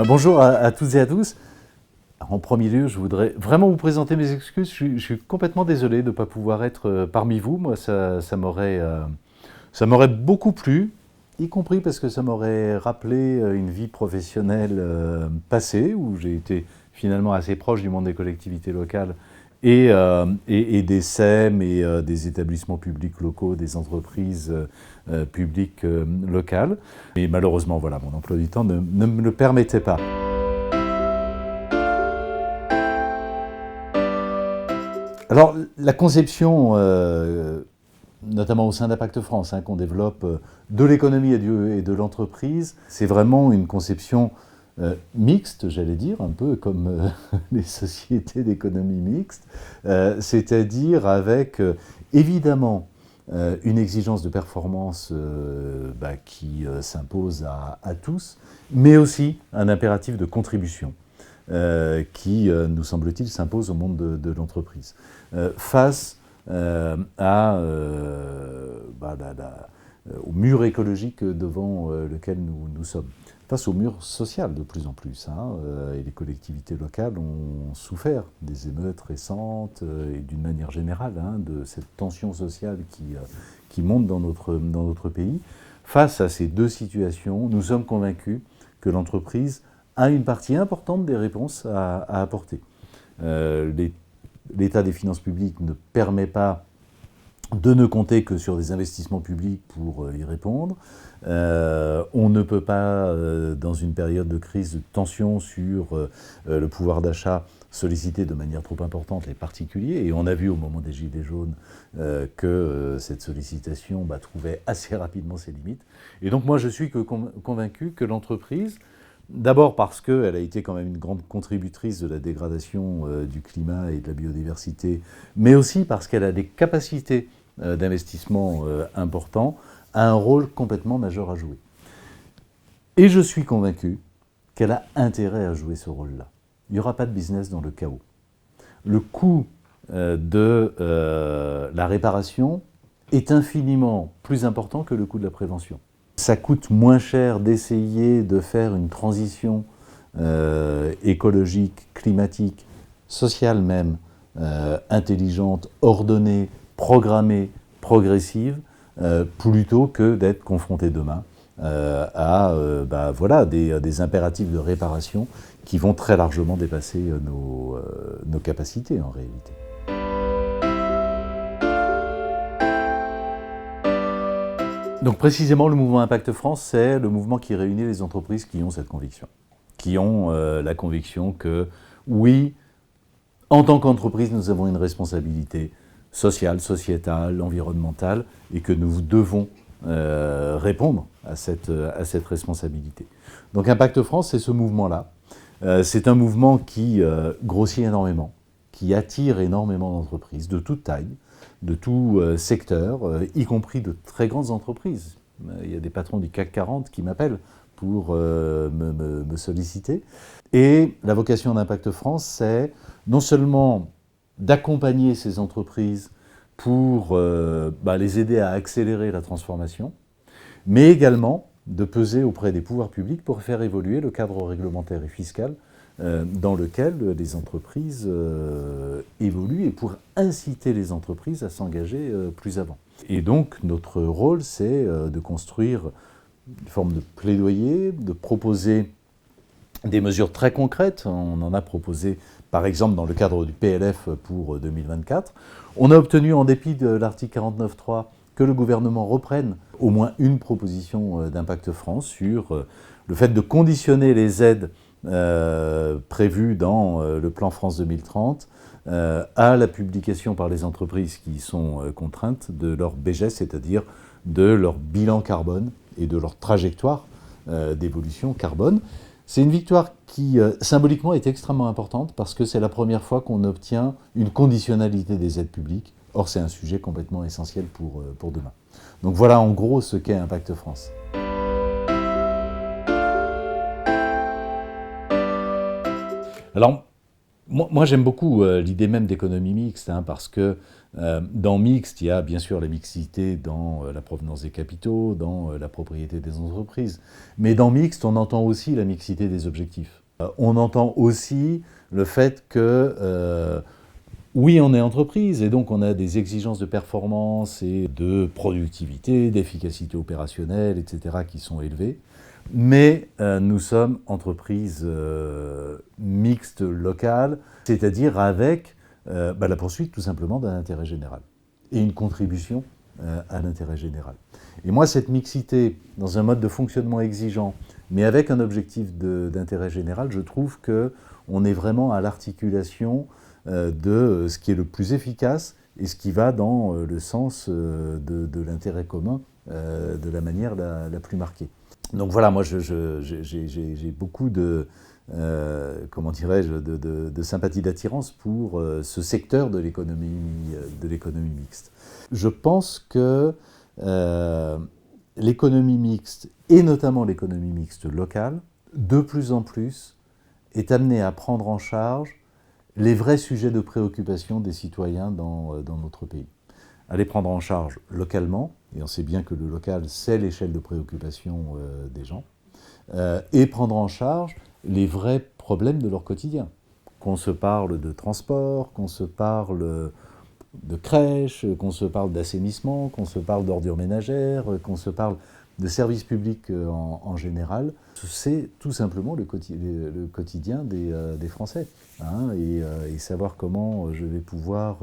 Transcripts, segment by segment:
Bonjour à toutes et à tous. En premier lieu, je voudrais vraiment vous présenter mes excuses. Je suis complètement désolé de ne pas pouvoir être parmi vous. Moi, ça m'aurait beaucoup plu, y compris parce que ça m'aurait rappelé une vie professionnelle passée, où j'ai été finalement assez proche du monde des collectivités locales et des SEM et des établissements publics locaux, des entreprises publiques locales. Mais malheureusement, voilà, mon emploi du temps ne me le permettait pas. Alors, la conception, notamment au sein d'Impact France, qu'on développe de l'économie et de l'entreprise, c'est vraiment une conception mixte, j'allais dire, un peu comme les sociétés d'économie mixte, c'est-à-dire avec évidemment une exigence de performance qui s'impose à tous, mais aussi un impératif de contribution. Qui, nous semble-t-il, s'impose au monde de l'entreprise. Face au mur écologique devant lequel nous sommes. Face au mur social de plus en plus. Et les collectivités locales ont souffert des émeutes récentes et d'une manière générale de cette tension sociale qui monte dans notre pays. Face à ces deux situations, nous sommes convaincus que l'entreprise a une partie importante des réponses à apporter. L'état des finances publiques ne permet pas de ne compter que sur des investissements publics pour y répondre. On ne peut pas, dans une période de crise, de tension sur le pouvoir d'achat, solliciter de manière trop importante les particuliers. Et on a vu au moment des Gilets jaunes que cette sollicitation trouvait assez rapidement ses limites. Et donc moi je suis convaincu que l'entreprise, d'abord parce qu'elle a été quand même une grande contributrice de la dégradation du climat et de la biodiversité, mais aussi parce qu'elle a des capacités d'investissement importants, a un rôle complètement majeur à jouer. Et je suis convaincu qu'elle a intérêt à jouer ce rôle-là. Il n'y aura pas de business dans le chaos. Le coût de la réparation est infiniment plus important que le coût de la prévention. Ça coûte moins cher d'essayer de faire une transition écologique, climatique, sociale même, intelligente, ordonnée, programmée, progressive, plutôt que d'être confronté demain à des impératifs de réparation qui vont très largement dépasser nos capacités en réalité. Donc précisément, le mouvement Impact France, c'est le mouvement qui réunit les entreprises qui ont cette conviction, qui ont la conviction que, oui, en tant qu'entreprise, nous avons une responsabilité sociale, sociétale, environnementale, et que nous devons répondre à cette responsabilité. Donc Impact France, c'est ce mouvement-là. C'est un mouvement qui grossit énormément, qui attire énormément d'entreprises de toute taille, de tout secteur, y compris de très grandes entreprises. Il y a des patrons du CAC 40 qui m'appellent pour me solliciter. Et la vocation d'Impact France, c'est non seulement d'accompagner ces entreprises pour les aider à accélérer la transformation, mais également de peser auprès des pouvoirs publics pour faire évoluer le cadre réglementaire et fiscal dans lequel les entreprises évoluent et pour inciter les entreprises à s'engager plus avant. Et donc notre rôle, c'est de construire une forme de plaidoyer, de proposer des mesures très concrètes. On en a proposé par exemple dans le cadre du PLF pour 2024. On a obtenu, en dépit de l'article 49.3, que le gouvernement reprenne au moins une proposition d'Impact France sur le fait de conditionner les aides prévues dans le plan France 2030 à la publication par les entreprises qui sont contraintes de leur BGES, c'est-à-dire de leur bilan carbone et de leur trajectoire d'évolution carbone. C'est une victoire qui, symboliquement, est extrêmement importante parce que c'est la première fois qu'on obtient une conditionnalité des aides publiques. Or, c'est un sujet complètement essentiel pour demain. Donc voilà en gros ce qu'est Impact France. Alors, Moi, j'aime beaucoup l'idée même d'économie mixte, hein, parce que dans mixte, il y a bien sûr la mixité dans la provenance des capitaux, dans la propriété des entreprises. Mais dans mixte, on entend aussi la mixité des objectifs. On entend aussi le fait que, oui, on est entreprise, et donc on a des exigences de performance et de productivité, d'efficacité opérationnelle, etc., qui sont élevées. Mais nous sommes entreprise mixte locale, c'est-à-dire avec la poursuite tout simplement d'un intérêt général et une contribution à l'intérêt général. Et moi, cette mixité dans un mode de fonctionnement exigeant, mais avec un objectif d'intérêt général, je trouve qu'on est vraiment à l'articulation de ce qui est le plus efficace et ce qui va dans le sens de l'intérêt commun de la manière la plus marquée. Donc voilà, moi j'ai beaucoup comment dirais-je, de sympathie, d'attirance pour ce secteur de l'économie mixte. Je pense que l'économie mixte, et notamment l'économie mixte locale, de plus en plus est amenée à prendre en charge les vrais sujets de préoccupation des citoyens dans notre pays. À les prendre en charge localement, et on sait bien que le local, c'est l'échelle de préoccupation des gens, et prendre en charge les vrais problèmes de leur quotidien. Qu'on se parle de transport, qu'on se parle de crèche, qu'on se parle d'assainissement, qu'on se parle d'ordures ménagères, qu'on se parle de services publics en général, c'est tout simplement le quotidien des Français. Hein, et savoir comment je vais pouvoir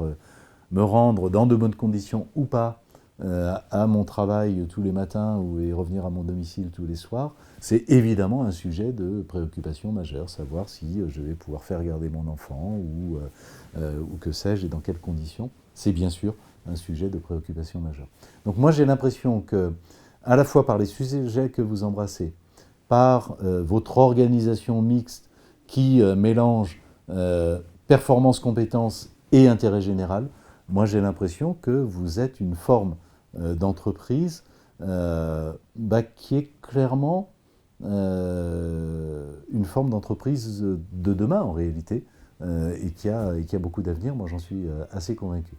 me rendre dans de bonnes conditions ou pas à mon travail tous les matins et revenir à mon domicile tous les soirs, c'est évidemment un sujet de préoccupation majeure, savoir si je vais pouvoir faire garder mon enfant ou que sais-je et dans quelles conditions. C'est bien sûr un sujet de préoccupation majeure. Donc moi j'ai l'impression que, à la fois par les sujets que vous embrassez, par votre organisation mixte qui mélange performance, compétence et intérêt général, moi j'ai l'impression que vous êtes une forme d'entreprise qui est clairement une forme d'entreprise de demain en réalité et qui a beaucoup d'avenir. Moi j'en suis assez convaincu.